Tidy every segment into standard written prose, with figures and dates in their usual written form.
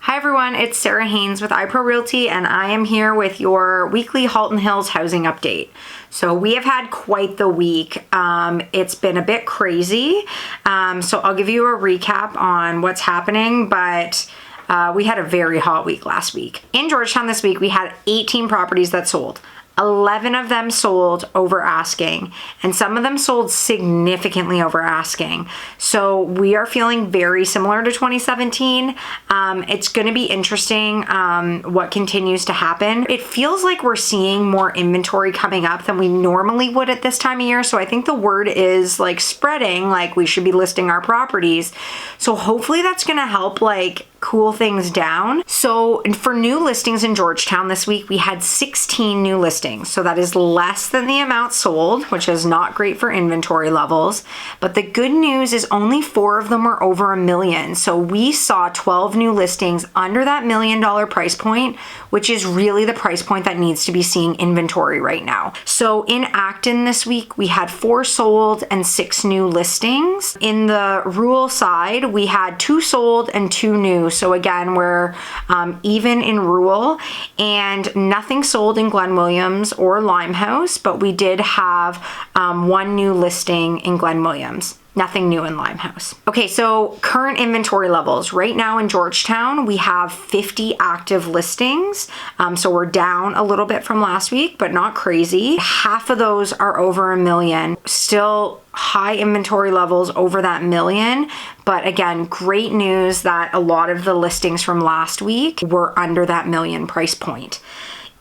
Hi everyone, it's Sara Haines with iPro Realty and I am here with your weekly Halton Hills housing update. So we have had quite the week. It's been a bit crazy. So I'll give you a recap on what's happening, but we had a very hot week last week. In Georgetown this week, we had 18 properties that sold. 11 of them sold over asking, and some of them sold significantly over asking. So we are feeling very similar to 2017. It's going to be interesting what continues to happen. It feels like we're seeing more inventory coming up than we normally would at this time of year. So I think the word is like spreading, like we should be listing our properties. So hopefully that's going to help like cool things down. So for new listings in Georgetown this week, we had 16 new listings. So that is less than the amount sold, which is not great for inventory levels. But the good news is only 4 of them were over $1 million. So we saw 12 new listings under that $1 million price point, which is really the price point that needs to be seeing inventory right now. So in Acton this week, we had 4 sold and 6 new listings. In the rural side, we had 2 sold and 2 new. So again, we're even in rural, and nothing sold in Glen Williams or Limehouse, but we did have 1 new listing in Glen Williams. Nothing new in Limehouse. Okay, so current inventory levels. Right now in Georgetown, we have 50 active listings. So we're down a little bit from last week, but not crazy. Half of those are over $1 million. Still high inventory levels over that $1 million. But again, great news that a lot of the listings from last week were under that $1 million price point.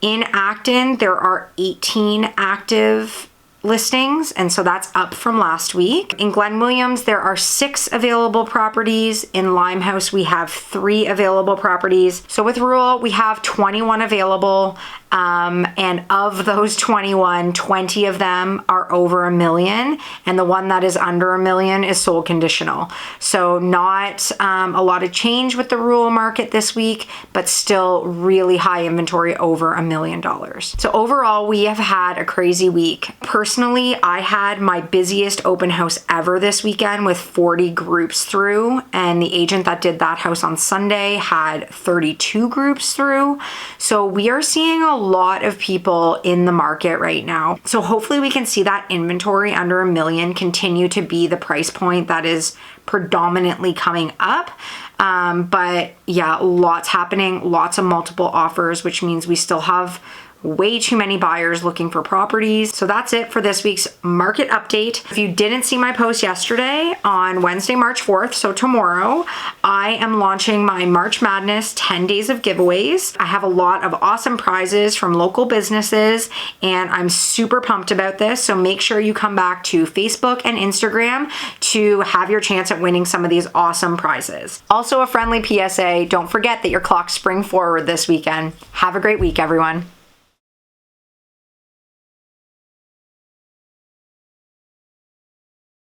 In Acton, there are 18 active listings, and so that's up from last week. In Glen Williams, there are 6 available properties. In Limehouse, we have 3 available properties. So with rural, we have 21 available, and of those 21, 20 of them are over $1 million, and the one that is under $1 million is sold conditional. So not a lot of change with the rural market this week, but still really high inventory over $1 million. So overall, we have had a crazy week. Personally, I had my busiest open house ever this weekend with 40 groups through, and the agent that did that house on Sunday had 32 groups through. So we are seeing a lot of people in the market right now. So hopefully we can see that inventory under $1 million continue to be the price point that is predominantly coming up. But yeah, lots happening, lots of multiple offers, which means we still have way too many buyers looking for properties. So that's it for this week's market update. If you didn't see my post yesterday, on Wednesday, March 4th, so tomorrow, I am launching my March Madness 10 days of giveaways. I have a lot of awesome prizes from local businesses, and I'm super pumped about this. So make sure you come back to Facebook and Instagram to have your chance at winning some of these awesome prizes. Also, a friendly PSA, don't forget that your clocks spring forward this weekend. Have a great week, everyone.